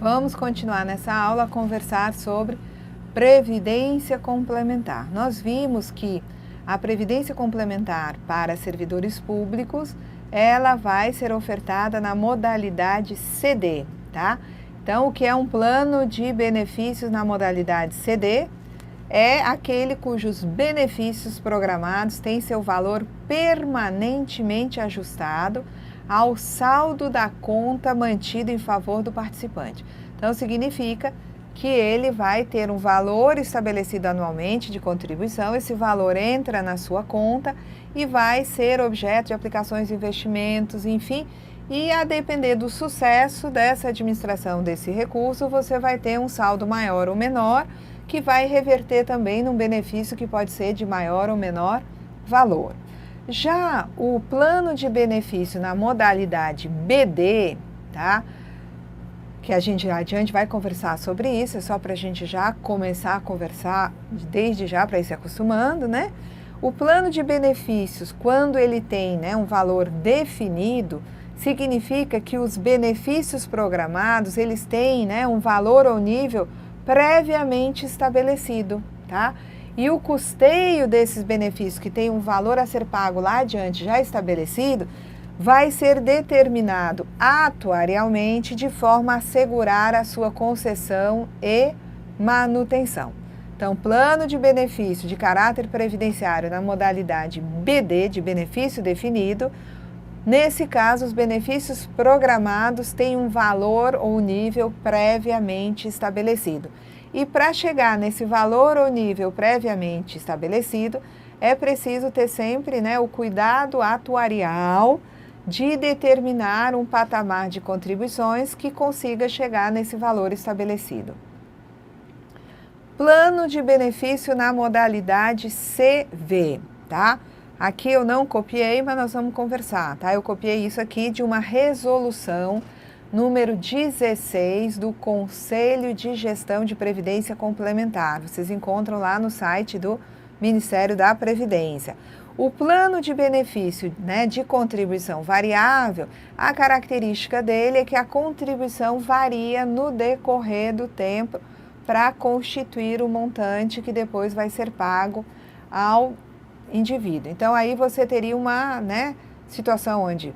Vamos continuar nessa aula a conversar sobre previdência complementar. Nós vimos que a previdência complementar para servidores públicos, ela vai ser ofertada na modalidade CD, tá? Então, o que é um plano de benefícios na modalidade CD? É aquele cujos benefícios programados têm seu valor permanentemente ajustado ao saldo da conta mantido em favor do participante. Então, significa que ele vai ter um valor estabelecido anualmente de contribuição, esse valor entra na sua conta e vai ser objeto de aplicações de investimentos, enfim, e a depender do sucesso dessa administração desse recurso, você vai ter um saldo maior ou menor, que vai reverter também num benefício que pode ser de maior ou menor valor. Já o plano de benefício na modalidade BD, tá? Que a gente adiante vai conversar sobre isso, é só para a gente já começar a conversar desde já para ir se acostumando, né? O plano de benefícios, quando ele tem, né, um valor definido, significa que os benefícios programados, eles têm, né, um valor ou nível previamente estabelecido, tá? E o custeio desses benefícios que tem um valor a ser pago lá adiante já estabelecido, vai ser determinado atuarialmente de forma a assegurar a sua concessão e manutenção. Então, plano de benefício de caráter previdenciário na modalidade BD, de benefício definido, nesse caso, os benefícios programados têm um valor ou nível previamente estabelecido. E para chegar nesse valor ou nível previamente estabelecido, é preciso ter sempre, né, o cuidado atuarial de determinar um patamar de contribuições que consiga chegar nesse valor estabelecido. Plano de benefício na modalidade CV, tá? Aqui eu não copiei, mas nós vamos conversar, tá? Eu copiei isso aqui de uma resolução número 16 do Conselho de Gestão de Previdência Complementar. Vocês encontram lá no site do Ministério da Previdência. O plano de benefício, né, de contribuição variável, a característica dele é que a contribuição varia no decorrer do tempo para constituir o montante que depois vai ser pago ao indivíduo. Então, aí você teria uma, né, situação onde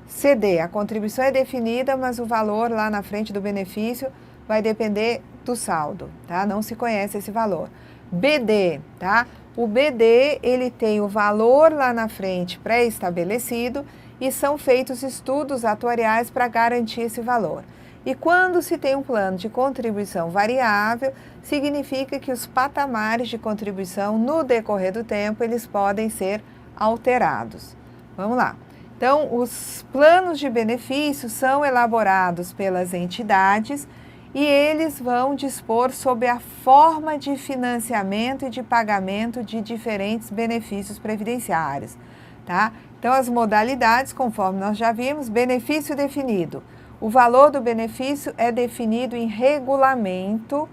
CD, a contribuição é definida, mas o valor lá na frente do benefício vai depender do saldo, tá? Não se conhece esse valor. BD, tá? O BD, ele tem o valor lá na frente pré-estabelecido e são feitos estudos atuariais para garantir esse valor. E quando se tem um plano de contribuição variável, significa que os patamares de contribuição no decorrer do tempo, eles podem ser alterados. Vamos lá. Então, os planos de benefício são elaborados pelas entidades e eles vão dispor sobre a forma de financiamento e de pagamento de diferentes benefícios previdenciários, tá? Então, as modalidades, conforme nós já vimos, benefício definido. O valor do benefício é definido em regulamento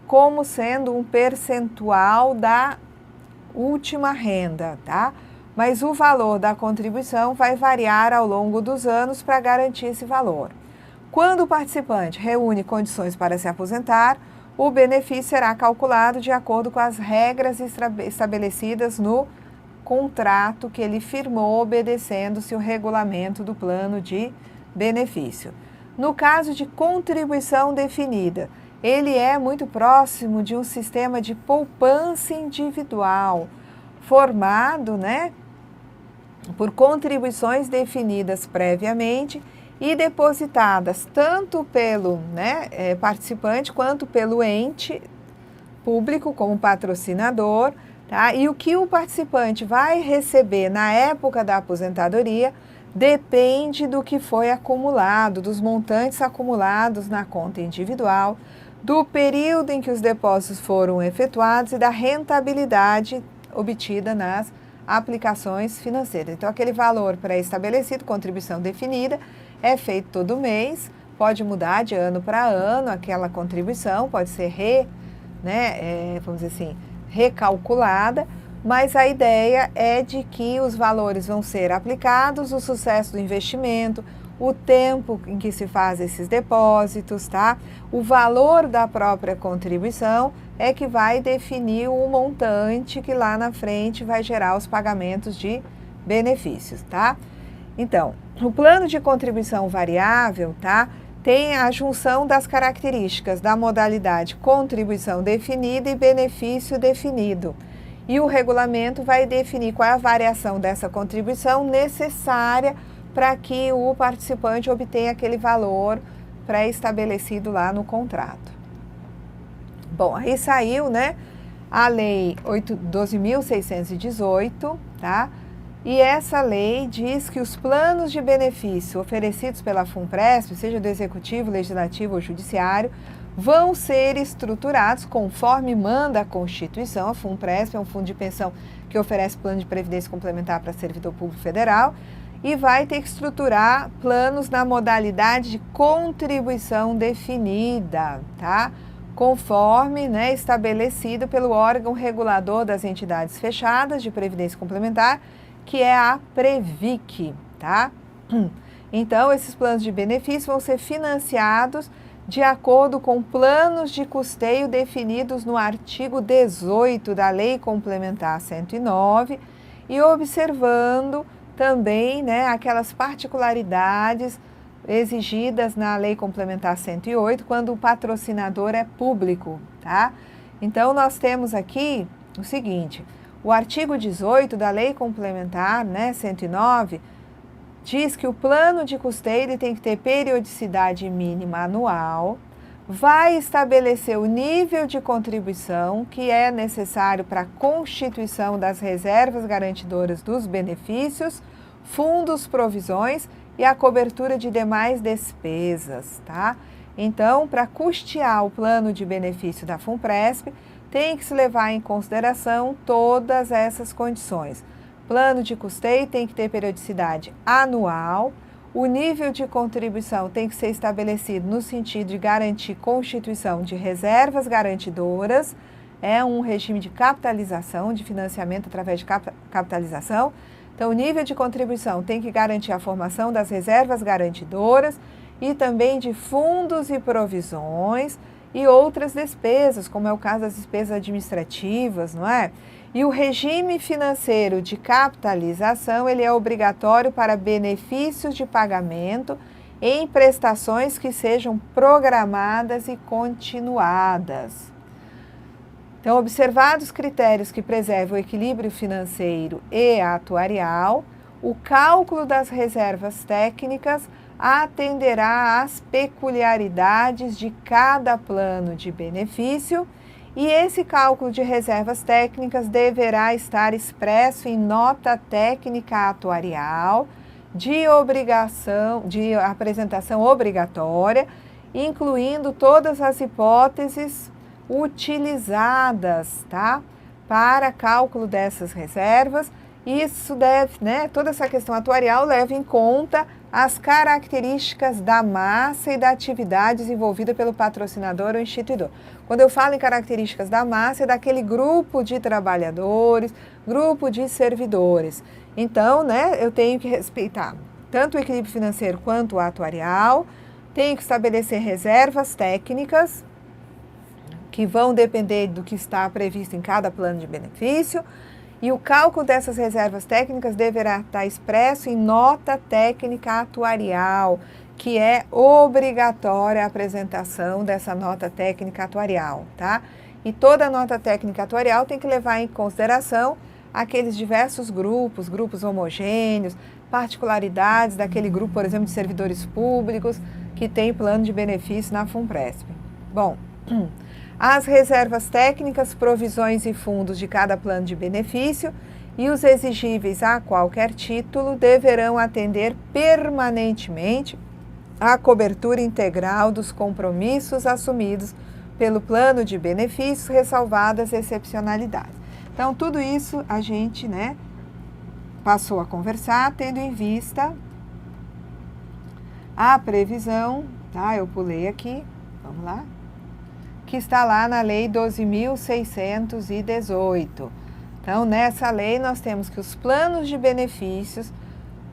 como sendo um percentual da última renda, tá? Mas o valor da contribuição vai variar ao longo dos anos para garantir esse valor. Quando o participante reúne condições para se aposentar, o benefício será calculado de acordo com as regras estabelecidas no contrato que ele firmou, obedecendo-se o regulamento do plano de benefício. No caso de contribuição definida, ele é muito próximo de um sistema de poupança individual, formado, né, por contribuições definidas previamente e depositadas tanto pelo, né, participante quanto pelo ente público como patrocinador, tá? E o que o participante vai receber na época da aposentadoria depende do que foi acumulado, dos montantes acumulados na conta individual, do período em que os depósitos foram efetuados e da rentabilidade obtida nas aplicações financeiras. Então, aquele valor pré-estabelecido, contribuição definida, é feito todo mês, pode mudar de ano para ano aquela contribuição, pode ser vamos dizer assim, recalculada, mas a ideia é de que os valores vão ser aplicados, o sucesso do investimento, o tempo em que se faz esses depósitos, tá? O valor da própria contribuição é que vai definir o montante que lá na frente vai gerar os pagamentos de benefícios, tá? Então, o plano de contribuição variável, tá? Tem a junção das características da modalidade contribuição definida e benefício definido. E o regulamento vai definir qual é a variação dessa contribuição necessária para que o participante obtenha aquele valor pré-estabelecido lá no contrato. Bom, aí saiu, né, a Lei 12.618, tá? E essa lei diz que os planos de benefício oferecidos pela FUNPRESP, seja do Executivo, Legislativo ou Judiciário, vão ser estruturados conforme manda a Constituição. A FUNPRESP é um fundo de pensão que oferece plano de previdência complementar para servidor público federal e vai ter que estruturar planos na modalidade de contribuição definida, tá? Conforme, né, estabelecido pelo órgão regulador das entidades fechadas de previdência complementar, que é a Previc, tá? Então, esses planos de benefício vão ser financiados de acordo com planos de custeio definidos no artigo 18 da Lei Complementar 109 e observando também, né, aquelas particularidades exigidas na Lei Complementar 108 quando o patrocinador é público, tá? Então, nós temos aqui o seguinte: o artigo 18 da Lei Complementar, né, 109, diz que o plano de custeio tem que ter periodicidade mínima anual, vai estabelecer o nível de contribuição que é necessário para a constituição das reservas garantidoras dos benefícios, fundos, provisões e a cobertura de demais despesas, tá? Então, para custear o plano de benefício da FUNPRESP, tem que se levar em consideração todas essas condições. Plano de custeio tem que ter periodicidade anual, o nível de contribuição tem que ser estabelecido no sentido de garantir constituição de reservas garantidoras, é um regime de capitalização, de financiamento através de capitalização. Então, o nível de contribuição tem que garantir a formação das reservas garantidoras e também de fundos e provisões, e outras despesas, como é o caso das despesas administrativas, não é? E o regime financeiro de capitalização, ele é obrigatório para benefícios de pagamento em prestações que sejam programadas e continuadas. Então, observados critérios que preservam o equilíbrio financeiro e atuarial, o cálculo das reservas técnicas atenderá às peculiaridades de cada plano de benefício e esse cálculo de reservas técnicas deverá estar expresso em nota técnica atuarial de apresentação obrigatória, incluindo todas as hipóteses utilizadas, tá, para cálculo dessas reservas. Isso deve, né, toda essa questão atuarial leva em conta as características da massa e da atividade desenvolvida pelo patrocinador ou instituidor. Quando eu falo em características da massa, é daquele grupo de trabalhadores, grupo de servidores. Então, né, eu tenho que respeitar tanto o equilíbrio financeiro quanto o atuarial, tenho que estabelecer reservas técnicas, que vão depender do que está previsto em cada plano de benefício, e o cálculo dessas reservas técnicas deverá estar expresso em nota técnica atuarial, que é obrigatória a apresentação dessa nota técnica atuarial, tá? E toda nota técnica atuarial tem que levar em consideração aqueles diversos grupos, grupos homogêneos, particularidades daquele grupo, por exemplo, de servidores públicos que tem plano de benefício na FUNPRESP. Bom, as reservas técnicas, provisões e fundos de cada plano de benefício e os exigíveis a qualquer título deverão atender permanentemente à cobertura integral dos compromissos assumidos pelo plano de benefícios, ressalvadas excepcionalidades. Então, tudo isso a gente, né, passou a conversar, tendo em vista a previsão, tá? Eu pulei aqui, vamos lá, que está lá na Lei 12.618. Então, nessa lei, nós temos que os planos de benefícios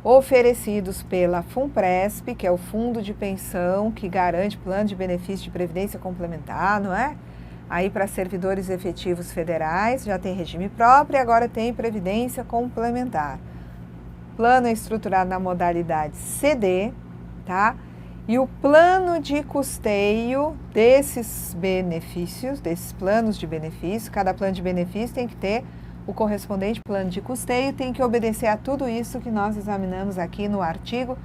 oferecidos pela FUNPRESP, que é o Fundo de Pensão que garante plano de benefício de previdência complementar, não é? Aí para servidores efetivos federais já tem regime próprio e agora tem previdência complementar. Plano é estruturado na modalidade CD, tá? E o plano de custeio desses benefícios, desses planos de benefício, cada plano de benefício tem que ter o correspondente plano de custeio, tem que obedecer a tudo isso que nós examinamos aqui no artigo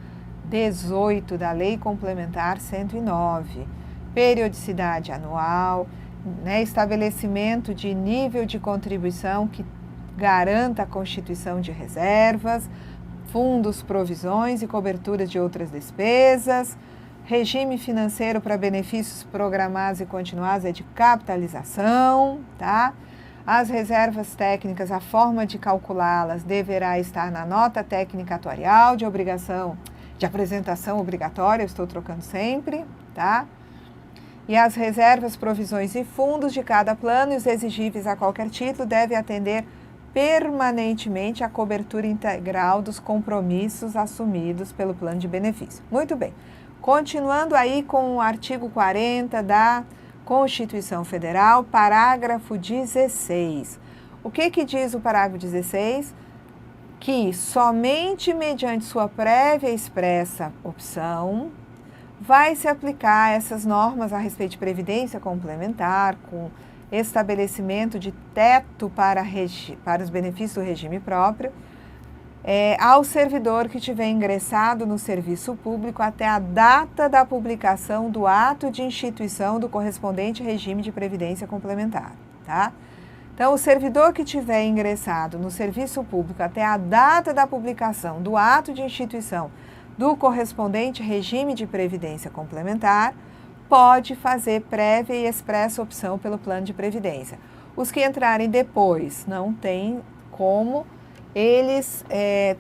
18 da Lei Complementar 109. Periodicidade anual, né, estabelecimento de nível de contribuição que garanta a constituição de reservas, fundos, provisões e coberturas de outras despesas, regime financeiro para benefícios programados e continuados é de capitalização, tá? As reservas técnicas, a forma de calculá-las deverá estar na nota técnica atuarial de obrigação, de apresentação obrigatória, eu estou trocando sempre, tá? E as reservas, provisões e fundos de cada plano e os exigíveis a qualquer título devem atender permanentemente a cobertura integral dos compromissos assumidos pelo plano de benefício. Muito bem. Continuando aí com o artigo 40 da Constituição Federal, parágrafo 16. O que diz o parágrafo 16? Que somente mediante sua prévia e expressa opção vai se aplicar essas normas a respeito de previdência complementar, com estabelecimento de teto para os benefícios do regime próprio, ao servidor que tiver ingressado no serviço público até a data da publicação do ato de instituição do correspondente regime de previdência complementar, tá? Então, o servidor que tiver ingressado no serviço público até a data da publicação do ato de instituição do correspondente regime de previdência complementar pode fazer prévia e expressa opção pelo plano de previdência. Os que entrarem depois não tem como eles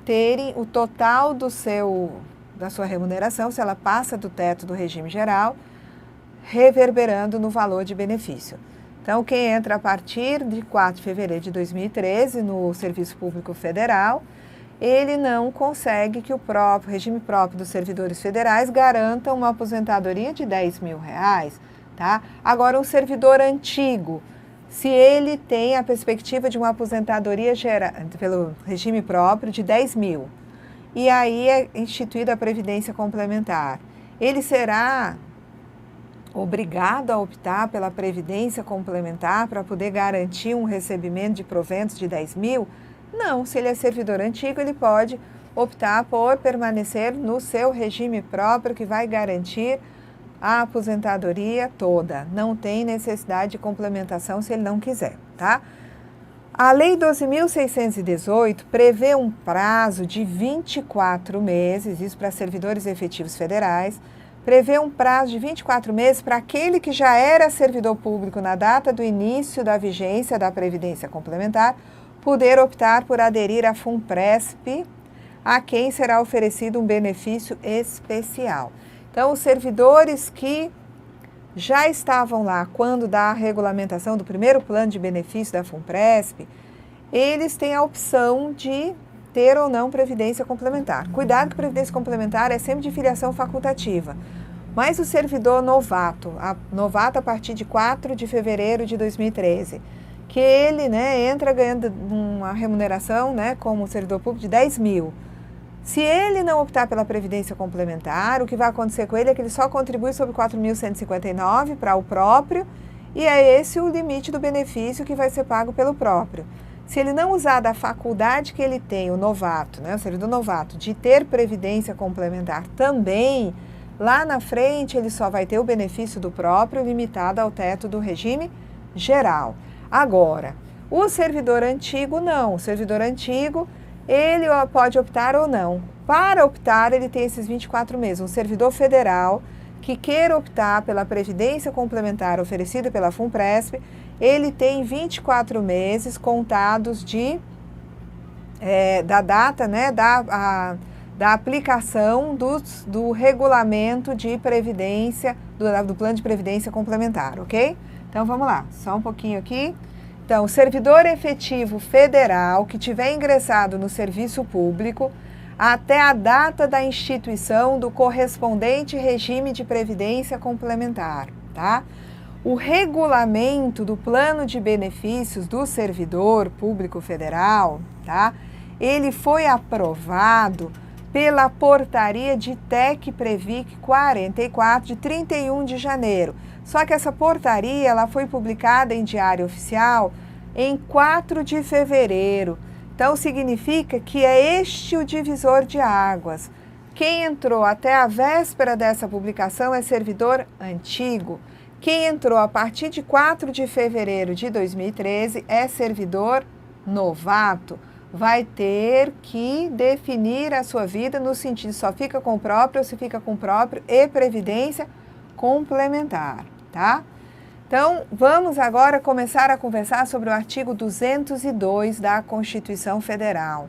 terem o total da sua remuneração, se ela passa do teto do regime geral, reverberando no valor de benefício. Então, quem entra a partir de 4 de fevereiro de 2013 no Serviço Público Federal, ele não consegue que o regime próprio dos servidores federais garanta uma aposentadoria de R$10 mil, tá? Agora, um servidor antigo, se ele tem a perspectiva de uma aposentadoria pelo regime próprio de 10 mil, e aí é instituída a previdência complementar, ele será obrigado a optar pela previdência complementar para poder garantir um recebimento de proventos de 10 mil? Não, se ele é servidor antigo, ele pode optar por permanecer no seu regime próprio, que vai garantir a aposentadoria toda. Não tem necessidade de complementação se ele não quiser, tá? A Lei 12.618 prevê um prazo de 24 meses, isso para servidores efetivos federais, prevê um prazo de 24 meses para aquele que já era servidor público na data do início da vigência da Previdência Complementar, poder optar por aderir à FUNPRESP, a quem será oferecido um benefício especial. Então, os servidores que já estavam lá quando da regulamentação do primeiro plano de benefício da FUNPRESP, eles têm a opção de ter ou não previdência complementar. Cuidado que previdência complementar é sempre de filiação facultativa. Mas o servidor novato a partir de 4 de fevereiro de 2013, que ele entra ganhando uma remuneração como servidor público de 10 mil. Se ele não optar pela previdência complementar, o que vai acontecer com ele é que ele só contribui sobre 4.159 para o próprio, e é esse o limite do benefício que vai ser pago pelo próprio. Se ele não usar da faculdade que ele tem, o novato, o servidor novato, de ter previdência complementar também, lá na frente ele só vai ter o benefício do próprio limitado ao teto do regime geral. Agora, o servidor antigo não. O servidor antigo, ele pode optar ou não. Para optar, ele tem esses 24 meses. Um servidor federal que queira optar pela previdência complementar oferecida pela FUNPRESP, ele tem 24 meses contados da data, da aplicação do regulamento de previdência, do plano de previdência complementar, ok? Então, vamos lá, só um pouquinho aqui. Então, o servidor efetivo federal que tiver ingressado no serviço público até a data da instituição do correspondente regime de previdência complementar, tá? O regulamento do plano de benefícios do servidor público federal, tá? Ele foi aprovado pela portaria de TEC-PREVIC 44 de 31 de janeiro. Só que essa portaria ela foi publicada em Diário Oficial em 4 de fevereiro. Então, significa que é este o divisor de águas. Quem entrou até a véspera dessa publicação é servidor antigo. Quem entrou a partir de 4 de fevereiro de 2013 é servidor novato. Vai ter que definir a sua vida no sentido só fica com o próprio ou se fica com o próprio e previdência complementar, tá? Então, vamos agora começar a conversar sobre o artigo 202 da Constituição Federal.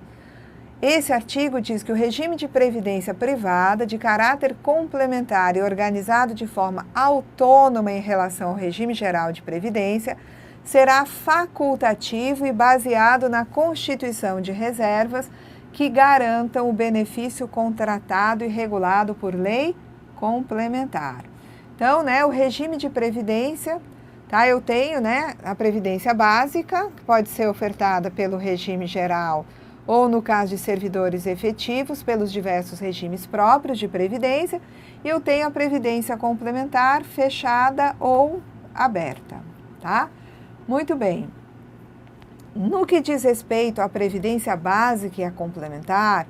Esse artigo diz que o regime de previdência privada de caráter complementar e organizado de forma autônoma em relação ao regime geral de previdência será facultativo e baseado na constituição de reservas que garantam o benefício contratado e regulado por lei complementar. Então, o regime de previdência, tá? Eu tenho, a previdência básica, que pode ser ofertada pelo regime geral ou, no caso de servidores efetivos, pelos diversos regimes próprios de previdência, e eu tenho a previdência complementar fechada ou aberta, tá? Muito bem. No que diz respeito à previdência básica e à complementar,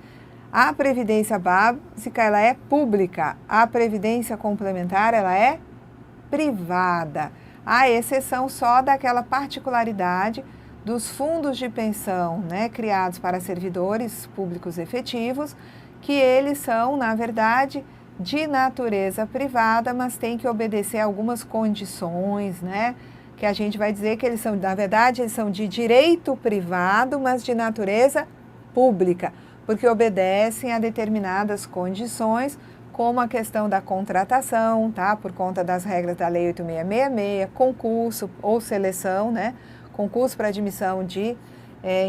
a previdência básica ela é pública, a previdência complementar ela é privada, à exceção só daquela particularidade dos fundos de pensão, criados para servidores públicos efetivos, que eles são, na verdade, de natureza privada, mas tem que obedecer a algumas condições, que a gente vai dizer que eles são, na verdade, eles são de direito privado, mas de natureza pública, porque obedecem a determinadas condições, como a questão da contratação, tá? Por conta das regras da Lei 8666, concurso ou seleção, concurso para admissão de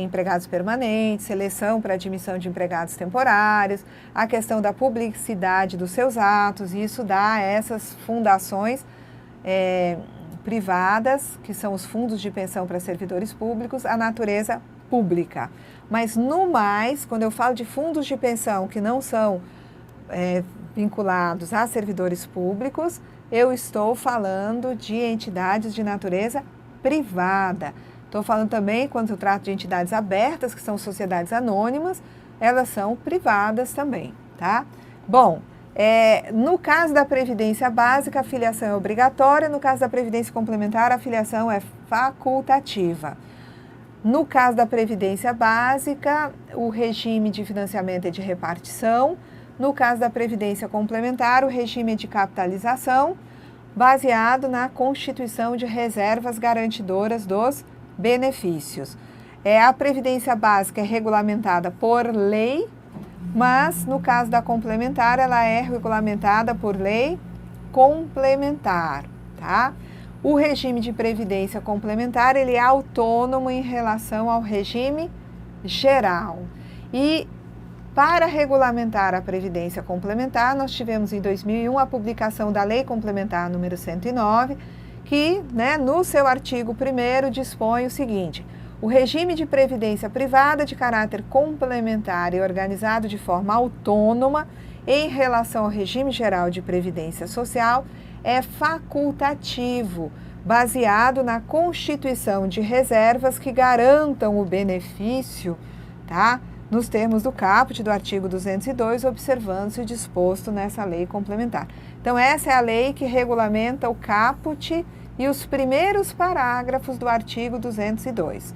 empregados permanentes, seleção para admissão de empregados temporários, a questão da publicidade dos seus atos, e isso dá a essas fundações privadas, que são os fundos de pensão para servidores públicos, a natureza pública. Mas, no mais, quando eu falo de fundos de pensão que não são vinculados a servidores públicos, eu estou falando de entidades de natureza privada. Estou falando também, quando eu trato de entidades abertas, que são sociedades anônimas, elas são privadas também, tá? Bom, no caso da Previdência Básica, a filiação é obrigatória, no caso da Previdência Complementar, a filiação é facultativa. No caso da Previdência Básica, o regime de financiamento é de repartição. No caso da Previdência Complementar, o regime é de capitalização, baseado na constituição de reservas garantidoras dos benefícios. A Previdência Básica é regulamentada por lei, mas no caso da complementar, ela é regulamentada por lei complementar, tá? O regime de previdência complementar, ele é autônomo em relação ao regime geral. E para regulamentar a previdência complementar, nós tivemos em 2001 a publicação da Lei Complementar número 109, que, no seu artigo 1º, dispõe o seguinte: o regime de previdência privada de caráter complementar e organizado de forma autônoma em relação ao regime geral de previdência social é facultativo, baseado na constituição de reservas que garantam o benefício, tá? Nos termos do caput do artigo 202, observando-se o disposto nessa lei complementar. Então, essa é a lei que regulamenta o caput e os primeiros parágrafos do artigo 202.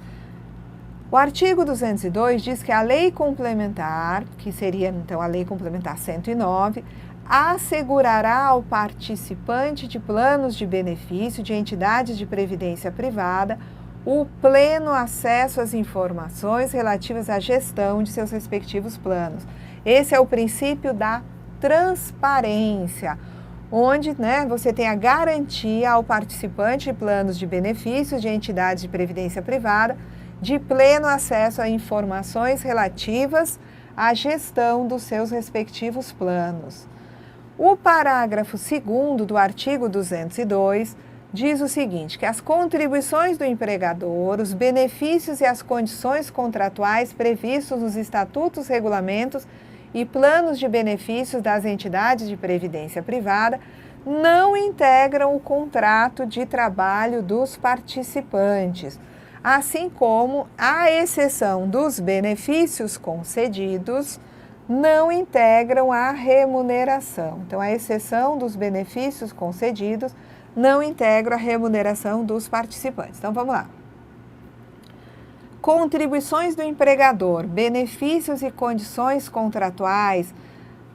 O artigo 202 diz que a lei complementar, que seria então a lei complementar 109, assegurará ao participante de planos de benefício de entidades de previdência privada o pleno acesso às informações relativas à gestão de seus respectivos planos. Esse é o princípio da transparência, onde você tem a garantia ao participante de planos de benefícios de entidades de previdência privada de pleno acesso a informações relativas a gestão dos seus respectivos planos. O parágrafo 2º do artigo 202 diz o seguinte, que as contribuições do empregador, os benefícios e as condições contratuais previstos nos estatutos, regulamentos e planos de benefícios das entidades de previdência privada não integram o contrato de trabalho dos participantes, assim como, à exceção dos benefícios concedidos, não integram a remuneração. Então, à exceção dos benefícios concedidos, não integram a remuneração dos participantes. Então, vamos lá. Contribuições do empregador, benefícios e condições contratuais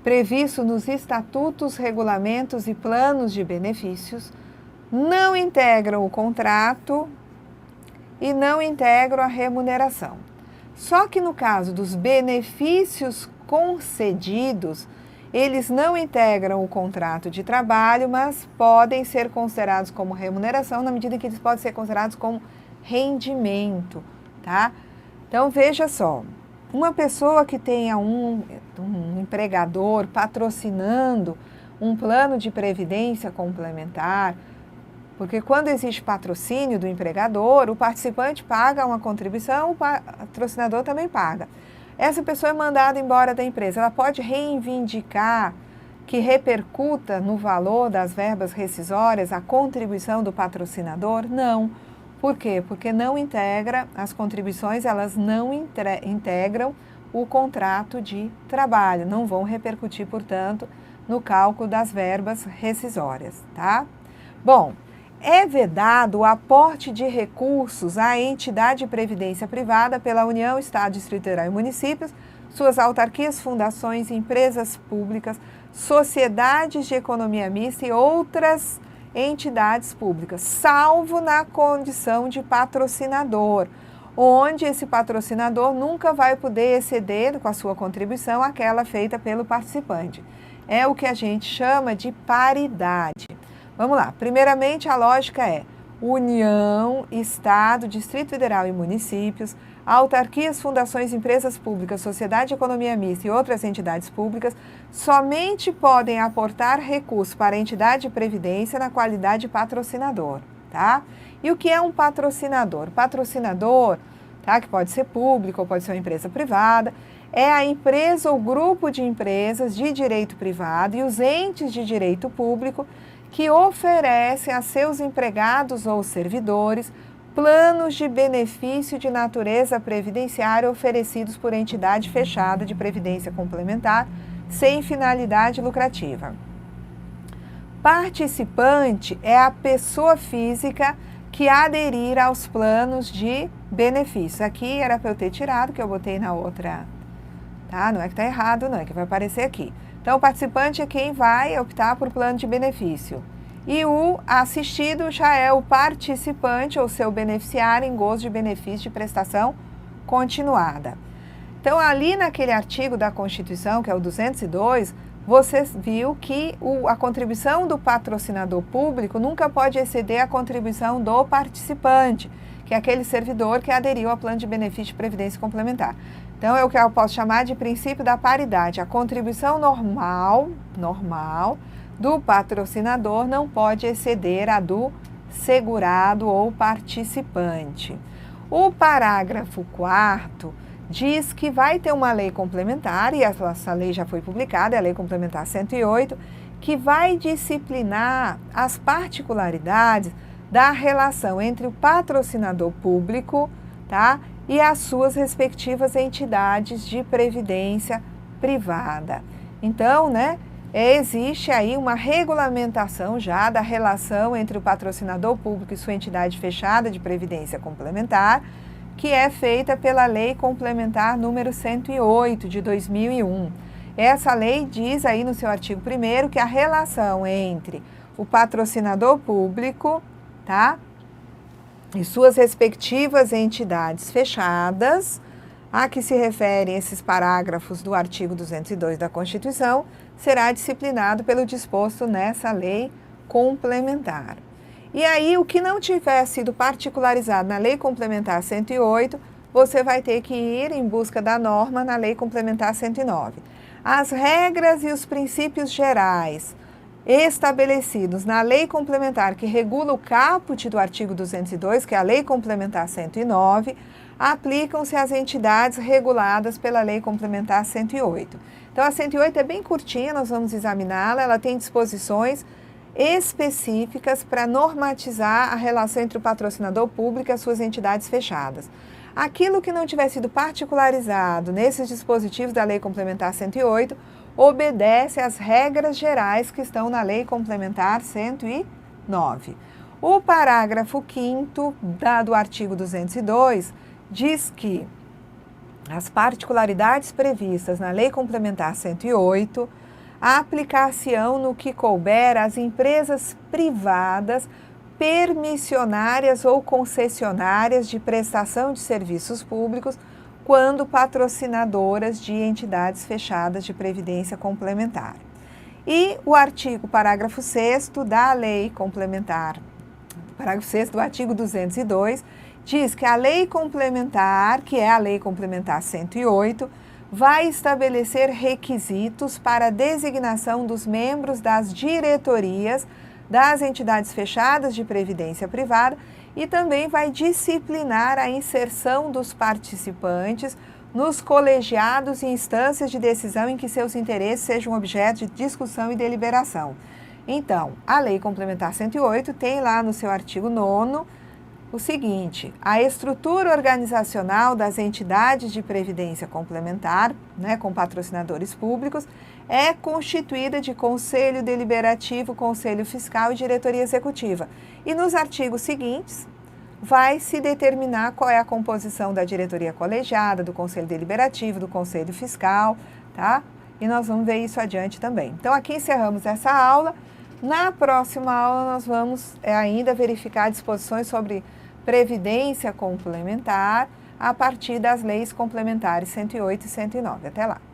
previstos nos estatutos, regulamentos e planos de benefícios, não integram o contrato e não integram a remuneração. Só que no caso dos benefícios concedidos, eles não integram o contrato de trabalho, mas podem ser considerados como remuneração na medida que eles podem ser considerados como rendimento, tá? Então, veja só, uma pessoa que tenha um empregador patrocinando um plano de previdência complementar, porque quando existe patrocínio do empregador, o participante paga uma contribuição, o patrocinador também paga. Essa pessoa é mandada embora da empresa, ela pode reivindicar que repercuta no valor das verbas rescisórias a contribuição do patrocinador? Não. Por quê? Porque não integra, as contribuições elas não integram o contrato de trabalho, não vão repercutir, portanto, no cálculo das verbas rescisórias, tá? Bom, é vedado o aporte de recursos à entidade de previdência privada pela União, Estado, Distrito Federal e municípios, suas autarquias, fundações, empresas públicas, sociedades de economia mista e outras entidades públicas, salvo na condição de patrocinador, onde esse patrocinador nunca vai poder exceder com a sua contribuição aquela feita pelo participante. É o que a gente chama de paridade. Vamos lá, primeiramente a lógica é União, Estado, Distrito Federal e municípios, autarquias, fundações, empresas públicas, sociedade de economia mista e outras entidades públicas somente podem aportar recursos para a entidade de previdência na qualidade de patrocinador, tá? E o que é um patrocinador? Patrocinador, tá, que pode ser público ou pode ser uma empresa privada, é a empresa ou grupo de empresas de direito privado e os entes de direito público que oferecem a seus empregados ou servidores planos de benefício de natureza previdenciária oferecidos por entidade fechada de previdência complementar sem finalidade lucrativa. Participante é a pessoa física que aderir aos planos de benefícios. Aqui era para eu ter tirado, que eu botei na outra, tá? Não é que está errado, não, é que vai aparecer aqui. Então, o participante é quem vai optar por plano de benefício. E o assistido já é o participante ou seu beneficiário em gozo de benefício de prestação continuada. Então, ali naquele artigo da Constituição, que é o 202, você viu que a contribuição do patrocinador público nunca pode exceder a contribuição do participante, que é aquele servidor que aderiu ao plano de benefício de previdência complementar. Então, é o que eu posso chamar de princípio da paridade. A contribuição normal do patrocinador não pode exceder a do segurado ou participante. O parágrafo 4º diz que vai ter uma lei complementar, e essa lei já foi publicada, é a Lei Complementar 108, que vai disciplinar as particularidades da relação entre o patrocinador público, tá, e as suas respectivas entidades de previdência privada. Então, né, existe aí uma regulamentação já da relação entre o patrocinador público e sua entidade fechada de previdência complementar, que é feita pela Lei Complementar número 108 de 2001. Essa lei diz aí no seu artigo 1º que a relação entre o patrocinador público, tá, e suas respectivas entidades fechadas, a que se referem esses parágrafos do artigo 202 da Constituição, será disciplinado pelo disposto nessa lei complementar. E aí, o que não tiver sido particularizado na Lei Complementar 108, você vai ter que ir em busca da norma na Lei Complementar 109. As regras e os princípios gerais estabelecidos na Lei Complementar que regula o caput do artigo 202, que é a Lei Complementar 109, aplicam-se às entidades reguladas pela Lei Complementar 108. Então, a 108 é bem curtinha, nós vamos examiná-la, ela tem disposições específicas para normatizar a relação entre o patrocinador público e as suas entidades fechadas. Aquilo que não tiver sido particularizado nesses dispositivos da Lei Complementar 108 obedece às regras gerais que estão na Lei Complementar 109. O parágrafo 5º do artigo 202 diz que as particularidades previstas na Lei Complementar 108 aplicar-se-ão no que couber às empresas privadas permissionárias ou concessionárias de prestação de serviços públicos quando patrocinadoras de entidades fechadas de previdência complementar. E o parágrafo 6º da Lei Complementar, parágrafo 6º do artigo 202, diz que a Lei Complementar, que é a Lei Complementar 108, vai estabelecer requisitos para a designação dos membros das diretorias das entidades fechadas de previdência privada e também vai disciplinar a inserção dos participantes nos colegiados e instâncias de decisão em que seus interesses sejam objeto de discussão e deliberação. Então, a Lei Complementar 108 tem lá no seu artigo 9º o seguinte: a estrutura organizacional das entidades de previdência complementar, com patrocinadores públicos, é constituída de Conselho Deliberativo, Conselho Fiscal e Diretoria Executiva. E nos artigos seguintes, vai se determinar qual é a composição da diretoria colegiada, do Conselho Deliberativo, do Conselho Fiscal, tá? E nós vamos ver isso adiante também. Então, aqui encerramos essa aula. Na próxima aula, nós vamos ainda verificar disposições sobre previdência complementar a partir das leis complementares 108 e 109. Até lá!